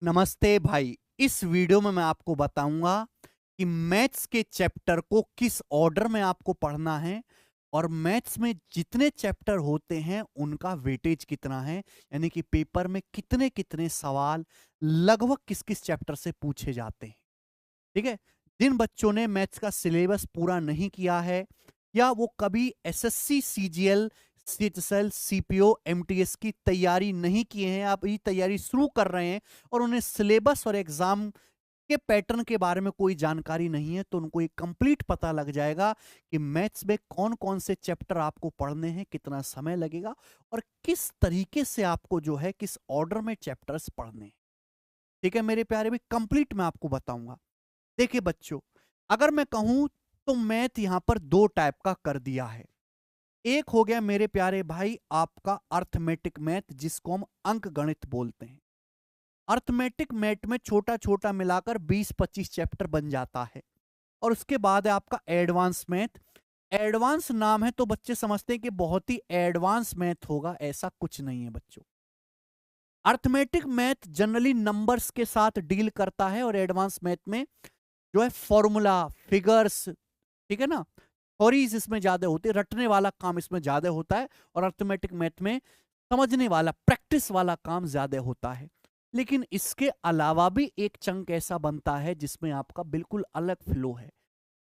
नमस्ते भाई। इस वीडियो में मैं आपको बताऊंगा कि मैथ्स के चैप्टर को किस ऑर्डर में आपको पढ़ना है और मैथ्स में जितने चैप्टर होते हैं उनका वेटेज कितना है, यानी कि पेपर में कितने कितने सवाल लगभग किस किस चैप्टर से पूछे जाते हैं। ठीक है। जिन बच्चों ने मैथ्स का सिलेबस पूरा नहीं किया है या वो कभी SSC CGL CHSL CPO MTS की तैयारी नहीं किए हैं, आप ये तैयारी शुरू कर रहे हैं और उन्हें सिलेबस और एग्जाम के पैटर्न के बारे में कोई जानकारी नहीं है, तो उनको ये कंप्लीट पता लग जाएगा कि मैथ्स में कौन कौन से चैप्टर आपको पढ़ने हैं, कितना समय लगेगा और किस तरीके से आपको जो है किस ऑर्डर में चैप्टर्स पढ़ने हैं। ठीक है मेरे प्यारे भी, कंप्लीट मैं आपको बताऊंगा। देखिए बच्चों, अगर मैं कहूं तो मैथ यहां पर दो टाइप का कर दिया है। एक हो गया मेरे प्यारे भाई आपका अर्थमेटिक मैथ, जिसको हम अंक गणित बोलते हैं। अर्थमेटिक मैथ में छोटा छोटा मिलाकर 20-25 चैप्टर बन जाता है। और उसके बाद है आपका एडवांस मैथ। एडवांस नाम है तो बच्चे समझते हैं कि बहुत ही एडवांस मैथ होगा, ऐसा कुछ नहीं है बच्चों। अर्थमेटिक मैथ जनरली नंबर्स के साथ डील करता है और एडवांस मैथ में जो है फॉर्मूला, फिगर्स, ठीक है ना, थ्योरीज इसमें ज्यादा होती है, रटने वाला काम इसमें ज्यादा होता है। और अर्थमेटिक मैथ में समझने वाला, प्रैक्टिस वाला काम ज्यादा होता है। लेकिन इसके अलावा भी एक चंक ऐसा बनता है जिसमें आपका बिल्कुल अलग फ्लो है।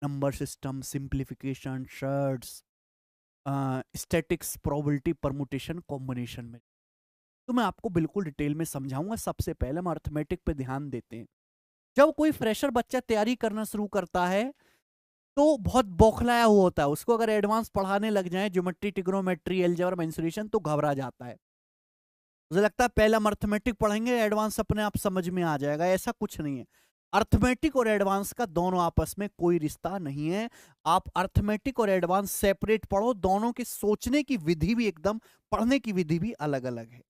Number system, simplification, shirts, statics, probability, permutation, combination में। तो मैं आपको बिल्कुल डिटेल में समझाऊंगा। सबसे पहले हम अर्थमेटिक पे ध्यान देते हैं। जब कोई फ्रेशर बच्चा तैयारी करना शुरू करता है तो बहुत बौखलाया हुआ होता है, उसको अगर एडवांस पढ़ाने लग जाए ज्योमेट्री, ट्रिग्नोमेट्री, अलजेब्रा, मेंसुरेशन, तो घबरा जाता है। मुझे लगता है पहले हम अर्थमेटिक पढ़ेंगे, एडवांस अपने आप समझ में आ जाएगा। ऐसा कुछ नहीं है। अर्थमेटिक और एडवांस का दोनों आपस में कोई रिश्ता नहीं है। आप अर्थमेटिक और एडवांस सेपरेट पढ़ो, दोनों के सोचने की विधि भी एकदम, पढ़ने की विधि भी अलग अलग है।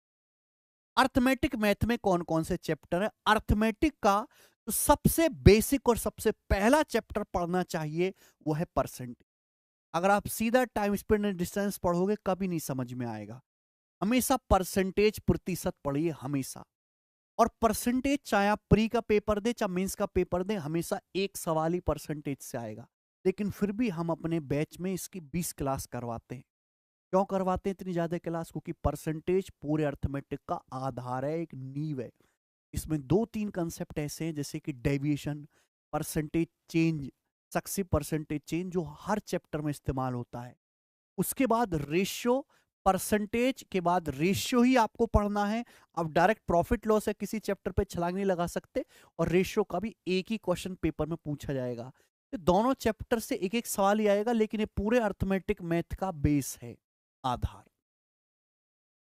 अर्थमेटिक मैथ में कौन कौन से चैप्टर है? अर्थमेटिक का तो सबसे बेसिक और सबसे पहला चैप्टर पढ़ना चाहिए वो है परसेंटेज। अगर आप सीधा टाइम, स्पीड एंड डिस्टेंस पढ़ोगे कभी नहीं समझ में आएगा। हमेशा परसेंटेज, प्रतिशत पढ़िए हमेशा। और परसेंटेज चाहे आप प्री का पेपर दे चाहे मेंस का पेपर दे, हमेशा एक सवाल ही परसेंटेज से आएगा। लेकिन फिर भी हम अपने बैच में इसकी 20 क्लास करवाते हैं। क्यों करवाते हैं इतनी ज्यादा क्लास? क्योंकि परसेंटेज पूरे अर्थमेटिक का आधार है, एक नींव है। इसमें 2-3 कंसेप्ट ऐसे हैं जैसे कि deviation, percentage change, successive percentage change, जो हर चैप्टर में इस्तेमाल होता है। उसके बाद रेशियो, परसेंटेज के बाद रेशियो ही आपको पढ़ना है। अब डायरेक्ट प्रॉफिट लॉस है किसी चैप्टर पे छलांग नहीं लगा सकते, और रेशियो का भी एक ही क्वेश्चन पेपर में पूछा जाएगा। तो दोनों चैप्टर से एक एक सवाल ही आएगा, लेकिन ये पूरे अर्थमेटिक मैथ का बेस है, आधार।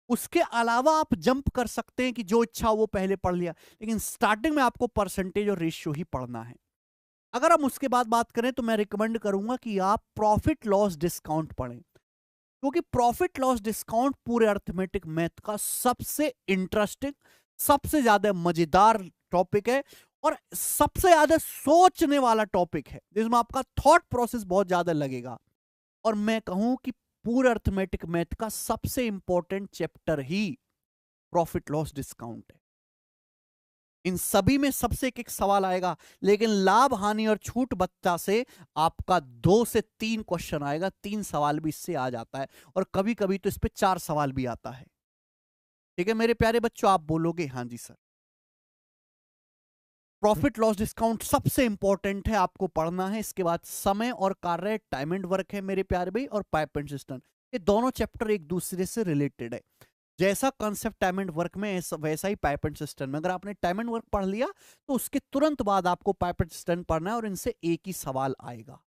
उसके अलावा आप जंप कर सकते हैं कि जो इच्छा वो पहले पढ़ लिया, लेकिन स्टार्टिंग में आपको परसेंटेज और रेशियो ही पढ़ना है। अगर हम उसके बाद बात करें तो मैं रिकमेंड करूंगा कि आप प्रॉफिट लॉस डिस्काउंट पढ़ें, क्योंकि प्रॉफिट लॉस डिस्काउंट पूरे अर्थमेटिक मैथ का सबसे इंटरेस्टिंग, सबसे ज्यादा मजेदार टॉपिक है और सबसे ज्यादा सोचने वाला टॉपिक है, जिसमें आपका थॉट प्रोसेस बहुत ज्यादा लगेगा। और मैं कहूं कि पूरे अर्थमेटिक मैथ का सबसे इंपॉर्टेंट चैप्टर ही प्रॉफिट लॉस डिस्काउंट है। इन सभी में सबसे एक एक सवाल आएगा, लेकिन लाभ, हानि और छूट बच्चा से आपका 2 से 3 क्वेश्चन आएगा। 3 सवाल भी इससे आ जाता है, और कभी कभी तो इस पे 4 सवाल भी आता है। ठीक है मेरे प्यारे बच्चों, आप बोलोगे हाँ जी सर। प्रॉफिट लॉस डिस्काउंट सबसे इंपॉर्टेंट है, आपको पढ़ना है। इसके बाद समय और कार्य, टाइम एंड वर्क है मेरे प्यारे भाई, और पाइप एंड सिस्टम। ये दोनों चैप्टर एक दूसरे से रिलेटेड है। जैसा कॉन्सेप्ट टाइम एंड वर्क में वैसा ही पाइप एंड सिस्टम में। अगर आपने टाइम एंड वर्क पढ़ लिया तो उसके तुरंत बाद आपको पाइप एंड सिस्टम पढ़ना है, और इनसे एक ही सवाल आएगा।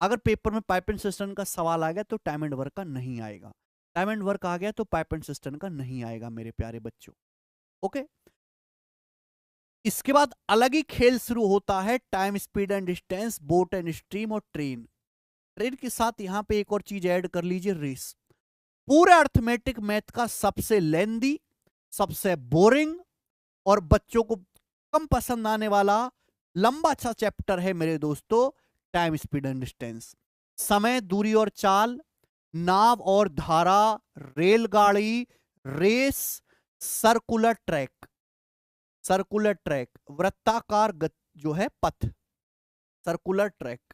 अगर पेपर में पाइप एंड सिस्टम का सवाल आ गया तो टाइम एंड वर्क का नहीं आएगा, टाइम एंड वर्क आ गया तो पाइप एंड सिस्टम का नहीं आएगा मेरे प्यारे बच्चों। ओके। इसके बाद अलग ही खेल शुरू होता है, time, speed and distance, boat and stream और ट्रेन। ट्रेन के साथ यहां पे एक और चीज ऐड कर लीजिए, रेस। पूरे अर्थमेटिक मैथ का सबसे लेंदी, सबसे बोरिंग और बच्चों को कम पसंद आने वाला लंबा सा चैप्टर है मेरे दोस्तों, टाइम, स्पीड एंड डिस्टेंस। समय, दूरी और चाल, नाव और धारा, रेलगाड़ी, race, circular track. Circular track, वृत्ताकार जो है पथ, सर्कुलर ट्रैक।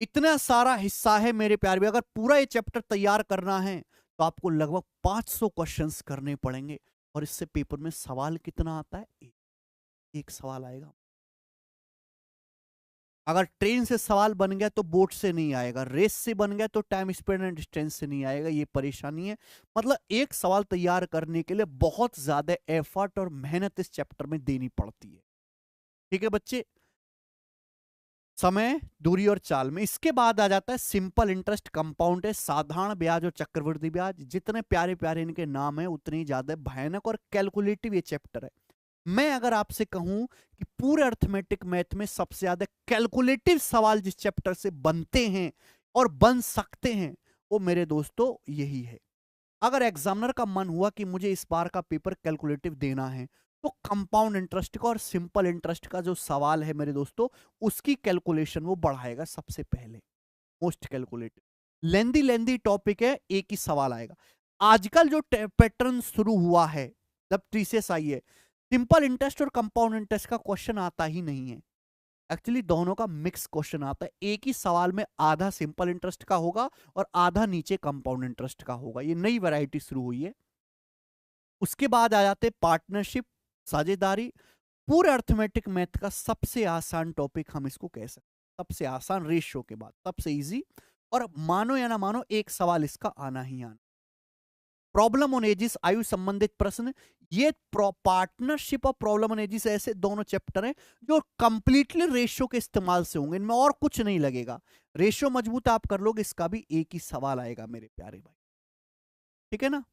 इतना सारा हिस्सा है मेरे प्यारे भी, अगर पूरा ये चैप्टर तैयार करना है तो आपको लगभग 500 क्वेश्चंस करने पड़ेंगे। और इससे पेपर में सवाल कितना आता है, एक सवाल आएगा। अगर ट्रेन से सवाल बन गया तो बोट से नहीं आएगा, रेस से बन गया तो टाइम स्पीड एंड डिस्टेंस से नहीं आएगा, ये परेशानी है। मतलब एक सवाल तैयार करने के लिए बहुत ज्यादा एफर्ट और मेहनत इस चैप्टर में देनी पड़ती है। ठीक है बच्चे, समय, दूरी और चाल में। इसके बाद आ जाता है सिंपल इंटरेस्ट, कंपाउंड है, साधारण ब्याज और चक्रवृद्धि ब्याज। जितने प्यारे प्यारे इनके नाम है उतने ही ज्यादा भयानक और कैलकुलेटिव ये चैप्टर है। मैं अगर आपसे कहूं कि पूरे अर्थमेटिक मैथ में सबसे ज्यादा कैलकुलेटिव सवाल जिस चैप्टर से बनते हैं और बन सकते हैं, वो मेरे दोस्तों यही है। अगर एग्जामिनर का मन हुआ कि मुझे इस बार का पेपर कैलकुलेटिव देना है, तो कंपाउंड इंटरेस्ट का और सिंपल इंटरेस्ट का जो सवाल है मेरे दोस्तों, उसकी कैलकुलेशन वो बढ़ाएगा सबसे पहले, मोस्ट कैलकुलेटिव। लेंदी लेंदी टॉपिक है, एक ही सवाल आएगा। आजकल जो पैटर्न शुरू हुआ है, जब टीसीएस आई है, सिंपल इंटरेस्ट और कंपाउंड इंटरेस्ट का क्वेश्चन आता ही नहीं है। एक्चुअली दोनों का मिक्स क्वेश्चन आता है। एक ही सवाल में आधा सिंपल इंटरेस्ट का होगा और आधा नीचे कंपाउंड इंटरेस्ट का होगा। ये नई वैरायटी शुरू हुई है। उसके बाद आ जाते पार्टनरशिप, साझेदारी। पूरे अर्थमेटिक मैथ का सबसे आसान टॉपिक हम इसको कह सकते, सबसे आसान रेशियो के बाद सबसे इजी। और मानो या ना मानो एक सवाल इसका आना ही आना। प्रॉब्लम ऑन एजिस, आयु संबंधित प्रश्न। ये पार्टनरशिप और प्रॉब्लम ऑन एजिस ऐसे दोनों चैप्टर हैं जो कंप्लीटली रेशियो के इस्तेमाल से होंगे, इनमें और कुछ नहीं लगेगा। रेशियो मजबूत आप कर लोगे, इसका भी एक ही सवाल आएगा मेरे प्यारे भाई। ठीक है ना।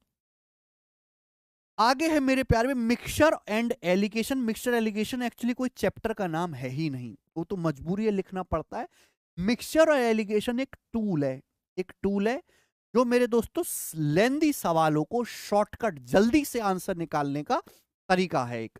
आगे है मेरे प्यारे में mixture and allegation. Mixture allegation actually कोई चैप्टर का नाम है ही नहीं, वो तो मजबूरी है लिखना पड़ता है। मिक्सचर और एलिगेशन एक टूल है, एक टूल है जो मेरे दोस्तों लेंदी सवालों को शॉर्टकट जल्दी से आंसर निकालने का तरीका है। एक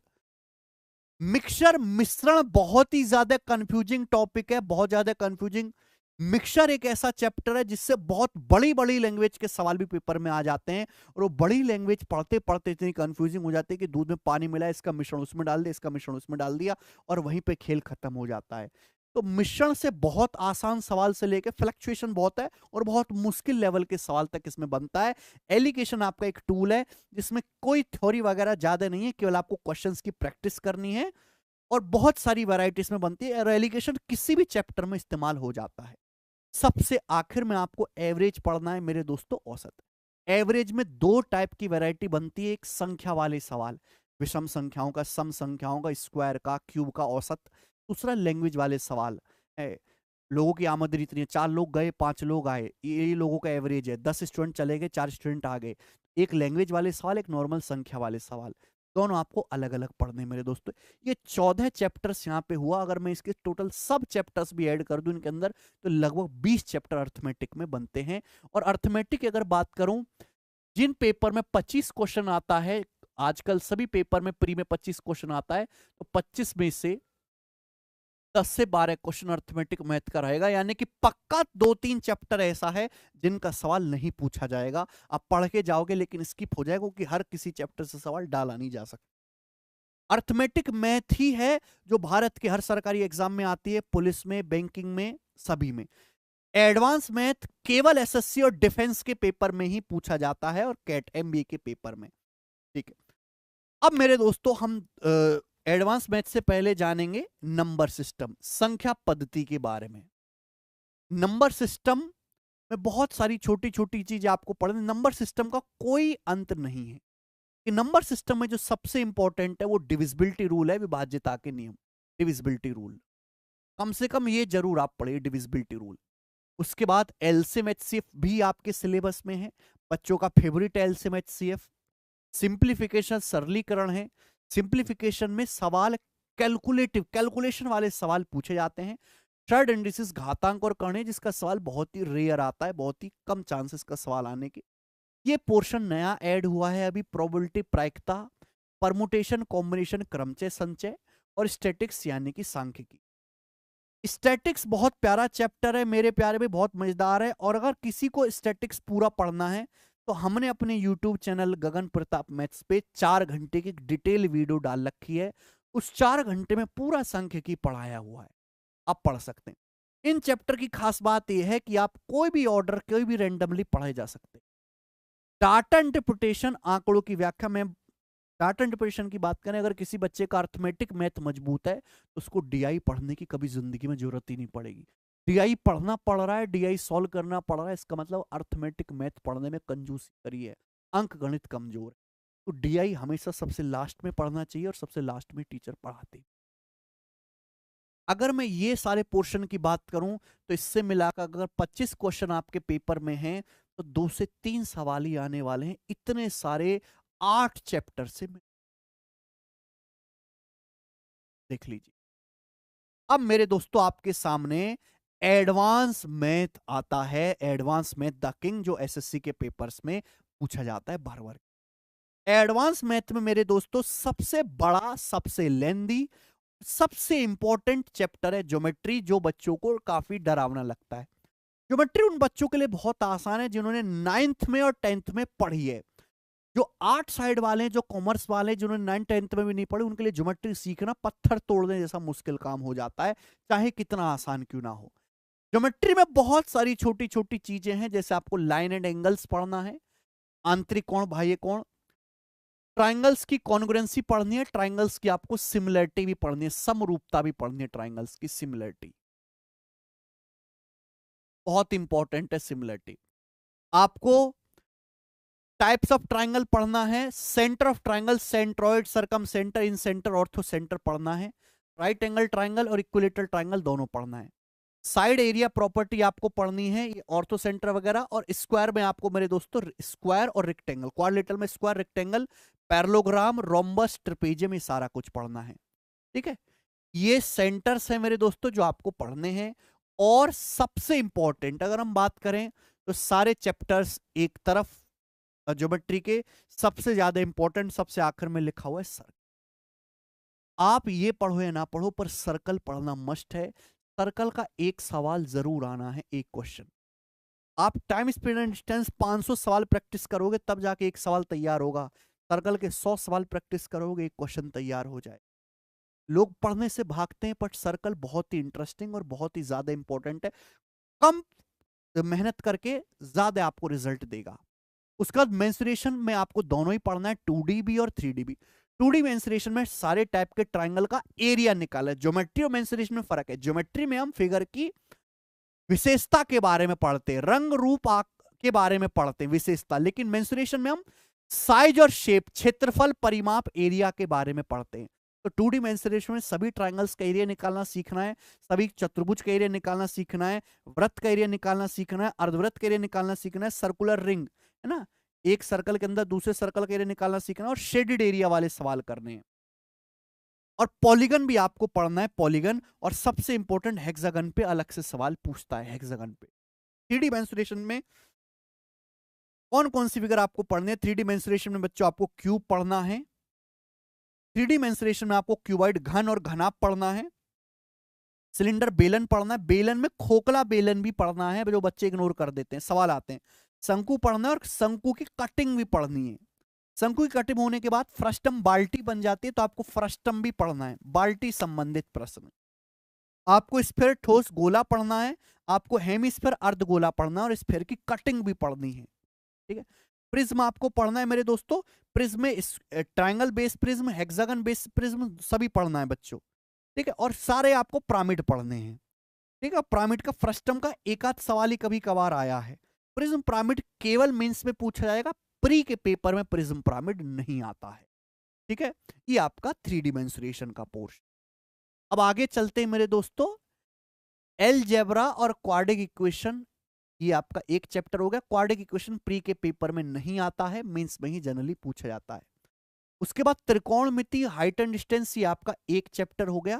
मिक्सचर, मिश्रण बहुत ही ज्यादा कंफ्यूजिंग टॉपिक है, बहुत ज्यादा कंफ्यूजिंग। मिक्सचर एक ऐसा चैप्टर है जिससे बहुत बड़ी बड़ी लैंग्वेज के सवाल भी पेपर में आ जाते हैं, और वो बड़ी लैंग्वेज पढ़ते पढ़ते इतनी कंफ्यूजिंग हो जाती है कि दूध में पानी मिला, इसका मिश्रण उसमें डाल दिया, इसका मिश्रण उसमें डाल दिया, और वहीं पे खेल खत्म हो जाता है। तो मिश्रण से बहुत आसान सवाल से लेकर फ्लक्चुएशन बहुत है और बहुत मुश्किल लेवल के सवाल तक इसमें बनता है। एलिगेशन आपका एक टूल है जिसमें कोई थ्योरी वगैरह ज्यादा नहीं है, केवल आपको क्वेश्चंस की प्रैक्टिस करनी है, और बहुत सारी वैरायटीज में बनती है। और एलिगेशन किसी भी चैप्टर में इस्तेमाल हो जाता है। सबसे आखिर में आपको एवरेज पढ़ना है मेरे दोस्तों, औसत। एवरेज में दो टाइप की वैरायटी बनती है, एक संख्या वाले सवाल, विषम संख्याओं का, सम संख्याओं का, स्क्वायर का, क्यूब का औसत। दूसरा लैंग्वेज वाले सवाल है, लोगों की आमदनी इतनी है, 4 लोग गए 5 लोग आए, ये लोगों का एवरेज है, 10 स्टूडेंट चले गए 4 स्टूडेंट आ गए। एक लैंग्वेज वाले सवाल, एक नॉर्मल संख्या वाले सवाल, दोनों आपको अलग अलग पढ़ने मेरे दोस्तों। ये 14 चैप्टर्स यहाँ पे हुआ। अगर मैं इसके टोटल सब चैप्टर्स भी ऐड कर दूं इनके अंदर, तो लगभग 20 चैप्टर अर्थमेटिक में बनते हैं। और अर्थमेटिक की अगर बात करूं, जिन पेपर में 25 क्वेश्चन आता है, आजकल सभी पेपर में प्री में 25 क्वेश्चन आता है, तो 25 में से 10 से 12 क्वेश्चन अर्थमेटिक मैथ का रहेगा। यानी कि पक्का 2-3 चैप्टर ऐसा है जिनका सवाल नहीं पूछा जाएगा। आप पढ़ के जाओगे लेकिन स्किप हो जाएगा, क्योंकि हर किसी चैप्टर से सवाल डाला नहीं जा सकता। अर्थमेटिक मैथ ही है जो भारत के हर सरकारी एग्जाम में आती है, पुलिस में, बैंकिंग में, सभी में। एडवांस मैथ केवल एसएससी और डिफेंस के पेपर में ही पूछा जाता है, और कैट एमबीए के पेपर में। ठीक है, अब मेरे दोस्तों हम एडवांस मैथ से पहले जानेंगे नंबर सिस्टम, संख्या पद्धति के बारे में। नंबर सिस्टम में बहुत सारी छोटी छोटी चीजें आपको पढ़नी। नंबर सिस्टम का कोई अंत नहीं है कि नंबर सिस्टम में जो सबसे इंपॉर्टेंट है वो डिविजिबिलिटी रूल है, विभाज्यता के नियम, डिविजिबिलिटी रूल। कम से कम ये जरूर आप पढ़िए, डिविजिबिलिटी रूल। उसके बाद एलसीएम एचसीएफ भी आपके सिलेबस में है, बच्चों का फेवरेट एलसीएम एचसीएफ। सिंप्लीफिकेशन, सरलीकरण है। सिंप्लीफिकेशन में सवाल कैलकुलेटिव, कैलकुलेशन वाले सवाल पूछे जाते हैं। थर्ड इंडिसेस, घातांक और कर्ण, जिसका सवाल बहुत ही रेयर आता है, बहुत ही कम चांसेस का सवाल आने के। ये पोर्शन नया ऐड हुआ है अभी, प्रोबेबिलिटी, प्रायिकता, परमुटेशन, कॉम्बिनेशन, क्रमचय, संचय, और स्टैटिक्स यानी कि सांख्यिकी। स्टैटिक्स बहुत प्यारा चैप्टर है मेरे प्यारे में, बहुत मजेदार है। और अगर किसी को स्टैटिक्स पूरा पढ़ना है तो हमने अपने YouTube चैनल गगन प्रताप मैथ्स पे 4 घंटे की डिटेल वीडियो डाल रखी है। उस 4 घंटे में पूरा सांख्यिकी पढ़ाया हुआ है, आप पढ़ सकते हैं। इन चैप्टर की खास बात यह है कि आप कोई भी ऑर्डर कोई भी रैंडमली पढ़े जा सकते हैं। डाटा इंटरप्रिटेशन, आंकड़ों की व्याख्या में डाटा इंटरप्रिटेशन की बात करें, अगर किसी बच्चे का अर्थमेटिक मैथ मजबूत है तो उसको डीआई पढ़ने की कभी जिंदगी में जरूरत ही नहीं पड़ेगी। डीआई पढ़ना पड़ रहा है, डीआई सॉल्व करना पड़ रहा है, इसका मतलब अर्थमेटिक मैथ पढ़ने में कंजूसी करी है, अंक गणित कमजोर है। तो डीआई हमेशा सबसे लास्ट में पढ़ना चाहिए और सबसे लास्ट में टीचर पढ़ाते। अगर मैं ये सारे पोर्शन की बात करूं तो इससे मिलाकर अगर 25 क्वेश्चन आपके पेपर में हैं तो 2 से 3 सवाल ही आने वाले हैं, इतने सारे 8 चैप्टर से। देख लीजिए, अब मेरे दोस्तों आपके सामने एडवांस मैथ आता है, एडवांस मैथ द किंग, जो एसएससी के पेपर्स में पूछा जाता है बार बार। एडवांस मैथ में मेरे दोस्तों सबसे बड़ा, सबसे लेंदी, सबसे इंपॉर्टेंट चैप्टर है ज्योमेट्री, जो बच्चों को काफी डरावना लगता है। ज्योमेट्री उन बच्चों के लिए बहुत आसान है जिन्होंने 9th में और 10th में पढ़ी है। जो आर्ट साइड वाले हैं, जो कॉमर्स वाले हैं, जिन्होंने 9th 10th में भी नहीं पढ़ी, उनके लिए ज्योमेट्री सीखना पत्थर तोड़ने जैसा मुश्किल काम हो जाता है, चाहे कितना आसान क्यों ना हो। ज्योमेट्री में बहुत सारी छोटी छोटी चीजें हैं, जैसे आपको लाइन एंड एंगल्स पढ़ना है, आंतरिक कोण, बाह्य कोण, ट्राइंगल्स की कॉन्ग्रुएंसी पढ़नी है, ट्राइंगल्स की आपको सिमिलरिटी भी पढ़नी है, समरूपता भी पढ़नी है, ट्राइंगल्स की सिमिलरिटी बहुत इंपॉर्टेंट है। सिमिलरिटी आपको टाइप्स ऑफ ट्राइंगल पढ़ना है, centre of triangle, centroid, circumcentre, incentre, orthocentre पढ़ना है, राइट एंगल ट्राइंगल और इक्विलेटरल ट्राइंगल दोनों पढ़ना है। साइड एरिया प्रॉपर्टी आपको पढ़नी है, ये ऑर्थो सेंटर वगैरह, और स्क्वायर में आपको मेरे दोस्तों स्क्वायर और रेक्टेंगल, क्वाड्रिलेटरल में square, rectangle, parallelogram, rhombus, trapezium, ये सारा कुछ पढ़ना है। ठीक है, ये सेंटर्स हैं मेरे दोस्तों जो आपको पढ़ने हैं। और सबसे इंपॉर्टेंट अगर हम बात करें तो सारे चैप्टर्स एक तरफ, ज्योमेट्री के सबसे ज्यादा इंपॉर्टेंट सबसे आखिर में लिखा हुआ है सर्कल। आप ये पढ़ो या ना पढ़ो पर सर्कल पढ़ना मस्ट है। सर्कल का एक सवाल जरूर आना है, एक क्वेश्चन। आप टाइम स्पीड एंड डिस्टेंस 500 सवाल प्रैक्टिस करोगे तब जाके एक सवाल तैयार होगा। सर्कल के 100 सवाल प्रैक्टिस करोगे एक क्वेश्चन तैयार हो जाए। लोग पढ़ने से भागते हैं, बट सर्कल बहुत ही इंटरेस्टिंग और बहुत ही ज्यादा इंपॉर्टेंट है। कम मेहनत करके ज्यादा आपको रिजल्ट देगा। उसके बाद मेंसुरेशन में आपको दोनों ही पढ़ना है, 2D भी और 3D भी। 2D मेंसुरेशन में सारे टाइप के ट्राइंगल का एरिया निकाला है। ज्योमेट्री और मेंसुरेशन में फर्क है, ज्योमेट्री में हम फिगर की विशेषता के बारे में पढ़ते हैं, रंग रूप के बारे में पढ़ते हैं, विशेषता। लेकिन मेंसुरेशन में हम साइज और शेप, क्षेत्रफल, परिमाप, एरिया के बारे में पढ़ते हैं। तो 2D मेंसुरेशन में सभी ट्राइंगल्स का एरिया निकालना सीखना है, सभी चतुर्भुज का एरिया निकालना सीखना है, वृत्त का एरिया निकालना सीखना है, अर्धवृत्त का एरिया निकालना सीखना है, सर्कुलर रिंग है ना, एक सर्कल के अंदर दूसरे सर्कल का एरिया निकालना सीखना है, और शेडेड एरिया वाले सवाल करने हैं। और पॉलीगन भी आपको पढ़ना है, पॉलीगन। और सबसे इंपॉर्टेंट हेक्सागन पे अलग से सवाल पूछता है, हेक्सागन पे। 3D मेंसुरेशन में कौन कौन सी फिगर आपको पढ़ने हैं? 3D मेंसुरेशन में बच्चों आपको क्यूब पढ़ना है, 3D मेंसुरेशन में आपको क्यूबॉइड, घन और घनाप पढ़ना है, सिलेंडर, बेलन पढ़ना है, बेलन में खोखला बेलन भी पढ़ना है, जो बच्चे इग्नोर कर देते हैं, सवाल आते हैं। शंकु पढ़ना है और शंकु की कटिंग भी पढ़नी है। शंकु की कटिंग होने के बाद फ्रस्टम बाल्टी बन जाती है, तो आपको फ्रस्टम भी पढ़ना है, बाल्टी संबंधित प्रश्न। आपको स्फीयर, ठोस, गोला पढ़ना है, आपको हेमिस्फीयर, अर्धगोला पढ़ना है, और स्फीयर की कटिंग भी पढ़नी है। ठीक है, प्रिज्म आपको पढ़ना है मेरे दोस्तों, प्रिज्म में triangle base prism, hexagon base prism सभी पढ़ना है बच्चों। ठीक है, और सारे आपको पिरामिड पढ़ने हैं। ठीक है, पिरामिड का फ्रस्टम का एक आध सवाल ही कभी कभार आया है। प्रिज्म पिरामिड केवल मेंस में पूछा जाएगा, प्री के पेपर में प्रिज्म पिरामिड नहीं आता है। ठीक है, ये आपका 3D मेंसुरेशन का पोर्शन। अब आगे चलते हैं मेरे दोस्तों, अलजेब्रा और क्वाड्रिक इक्वेशन, ये आपका एक चैप्टर हो गया। क्वाड्रिक इक्वेशन प्री के पेपर में नहीं आता है, मेंस में ही जनरली पूछा जाता है। उसके बाद त्रिकोणमिति, हाइट एंड डिस्टेंस, ये आपका एक चैप्टर हो गया।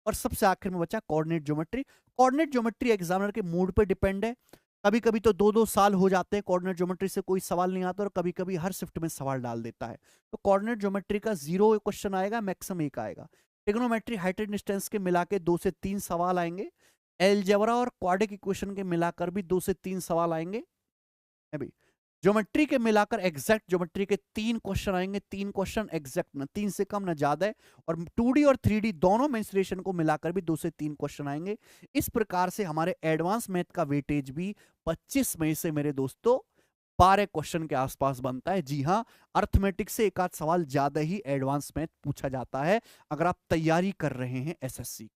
और सबसे आखिर में बचा coordinate geometry. Coordinate geometry examiner के मूड पे डिपेंड है, कभी कभी तो 2-2 साल हो जाते हैं कोऑर्डिनेट ज्योमेट्री से कोई सवाल नहीं आता, और कभी कभी हर शिफ्ट में सवाल डाल देता है। तो कोऑर्डिनेट ज्योमेट्री का 0 क्वेश्चन आएगा, मैक्सिमम 1 आएगा। ट्रिग्नोमेट्री, हाइट एंड डिस्टेंस के मिला के 2 से 3 सवाल आएंगे। अलजेब्रा और क्वाड्रिक इक्वेशन के मिलाकर भी 2 से 3 सवाल आएंगे। अभी ज्योमेट्री के मिलाकर एग्जैक्ट ज्योमेट्री के 3 क्वेश्चन आएंगे, 3 क्वेश्चन एग्जैक्ट, ना 3 से कम ना ज्यादा है, और 2D और 3D दोनों मेंसुरेशन को मिलाकर भी 2 से 3 क्वेश्चन आएंगे। इस प्रकार से हमारे एडवांस मैथ का वेटेज भी 25 में से मेरे दोस्तों 12 क्वेश्चन के आसपास बनता है। जी हाँ, अर्थमेटिक से एक आध सवाल ज्यादा ही एडवांस मैथ पूछा जाता है अगर आप तैयारी कर रहे हैं एसएससी।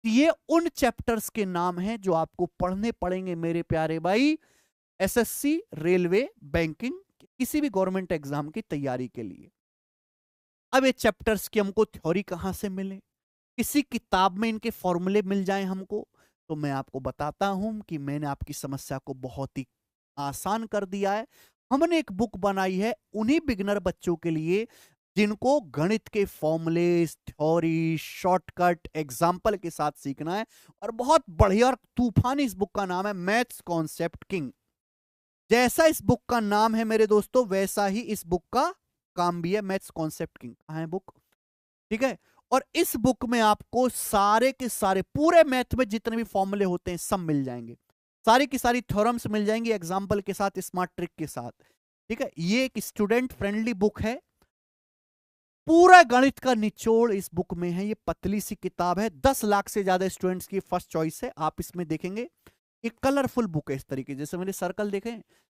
ये उन चैप्टर्स के नाम हैं जो आपको पढ़ने पड़ेंगे मेरे प्यारे भाई, एसएससी, रेलवे, बैंकिंग, किसी भी गवर्नमेंट एग्जाम की तैयारी के लिए। अब ये चैप्टर्स की हमको थ्योरी कहां से मिले, किसी किताब में इनके फॉर्मूले मिल जाए हमको, तो मैं आपको बताता हूं कि मैंने आपकी समस्या को बहुत ही आसान कर दिया है। हमने एक बुक बनाई है उन्हीं बिगिनर बच्चों के लिए जिनको गणित के फॉर्मूले, थ्योरी, शॉर्टकट, एग्जाम्पल के साथ सीखना है, और बहुत बढ़िया और तूफानी इस बुक का नाम है मैथ्स कॉन्सेप्ट किंग। जैसा इस बुक का नाम है मेरे दोस्तों, वैसा ही इस बुक का काम भी है, मैथ्स कॉन्सेप्ट किंग। कहां है बुक? ठीक है। और इस बुक में आपको सारे के सारे पूरे मैथ में जितने भी फॉर्मूले होते हैं सब मिल जाएंगे, सारी की सारी थ्योरम्स मिल जाएंगी एग्जाम्पल के साथ, स्मार्ट ट्रिक के साथ। ठीक है, ये एक स्टूडेंट फ्रेंडली बुक है, पूरा गणित का निचोड़ इस बुक में है। ये पतली सी किताब है, 10 लाख से ज्यादा स्टूडेंट्स की फर्स्ट चॉइस है। आप इसमें देखेंगे एक कलरफुल बुक है इस तरीके, जैसे मैंने सर्कल देखे,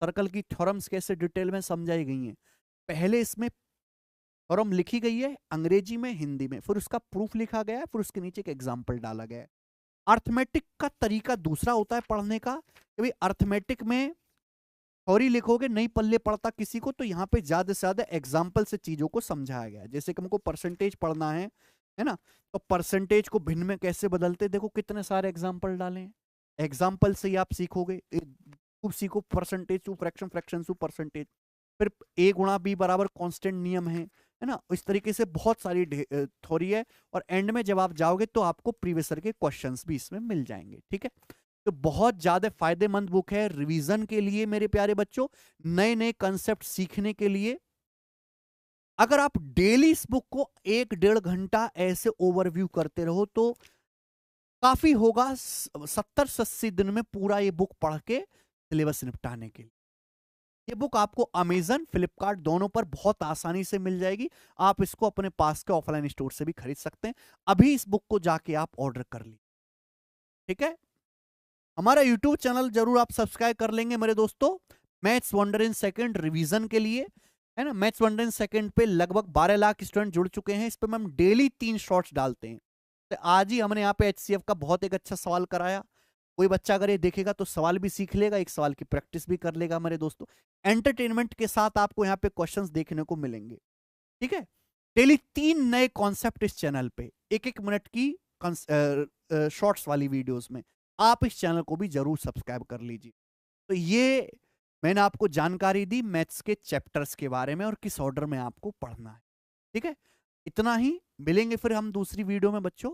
सर्कल की थ्योरम्स कैसे डिटेल में समझाई गई हैं। पहले इसमें थ्योरम लिखी गई है अंग्रेजी में, हिंदी में, फिर उसका प्रूफ लिखा गया है, फिर उसके नीचे एक एग्जाम्पल डाला गया है। अर्थमेटिक का तरीका दूसरा होता है पढ़ने का, कि भाई अर्थमेटिक में थ्योरी लिखोगे नहीं पल्ले पड़ता किसी को, तो यहाँ पे ज्यादा से ज्यादा एग्जाम्पल से चीजों को समझाया गया है। जैसे कि हमको परसेंटेज पढ़ना है ना, तो परसेंटेज को भिन्न में कैसे बदलते, देखो कितने सारे एग्जाम्पल डाले हैं, एग्जाम्पल से ही आप सीखोगे, खूब सीखो percentage to fraction, fraction to percentage, फिर a गुणा b बराबर कांस्टेंट नियम है ना। इस तरीके से बहुत सारी थ्योरी है, और एंड में जब आप जाओगे तो आपको प्रीवियस ईयर के क्वेश्चंस भी इसमें मिल जाएंगे। ठीक है, तो बहुत ज्यादा फायदेमंद बुक है रिवीजन के लिए मेरे प्यारे बच्चों, नए नए कंसेप्ट सीखने के लिए। अगर आप डेली इस बुक को 1-1.5 घंटा ऐसे ओवरव्यू करते रहो तो काफी होगा, 70 से 80 दिन में पूरा ये बुक पढ़ के सिलेबस निपटाने के लिए। ये बुक आपको अमेजन, फ्लिपकार्ट दोनों पर बहुत आसानी से मिल जाएगी। आप इसको अपने पास के ऑफलाइन स्टोर से भी खरीद सकते हैं। अभी इस बुक को जाके आप ऑर्डर कर लीजिए। ठीक है, हमारा यूट्यूब चैनल जरूर आप सब्सक्राइब कर लेंगे मेरे दोस्तों, maths wonder in second revision के लिए, है ना। मैथ्स वंडर इन सेकंड पे लगभग 12 लाख स्टूडेंट जुड़ चुके हैं। इस पे हम डेली 3 शॉर्ट्स डालते हैं। तो आज ही हमने यहाँ पे HCF का बहुत एक अच्छा सवाल कराया। कोई बच्चा अगर ये देखेगा तो सवाल भी सीख लेगा, एक सवाल की प्रैक्टिस भी कर लेगा मेरे दोस्तों। एंटरटेनमेंट के साथ आपको यहाँ पे क्वेश्चंस देखने को मिलेंगे। ठीक है, डेली 3 नए कॉन्सेप्ट इस चैनल पे, 1-1 मिनट की शॉर्ट्स वाली वीडियोस में। आप इस चैनल को भी जरूर सब्सक्राइब कर लीजिए। तो ये मैंने आपको जानकारी दी मैथ्स के चैप्टर्स के बारे में और किस ऑर्डर में आपको पढ़ना है। ठीक है, इतना ही, मिलेंगे फिर हम दूसरी वीडियो में बच्चों।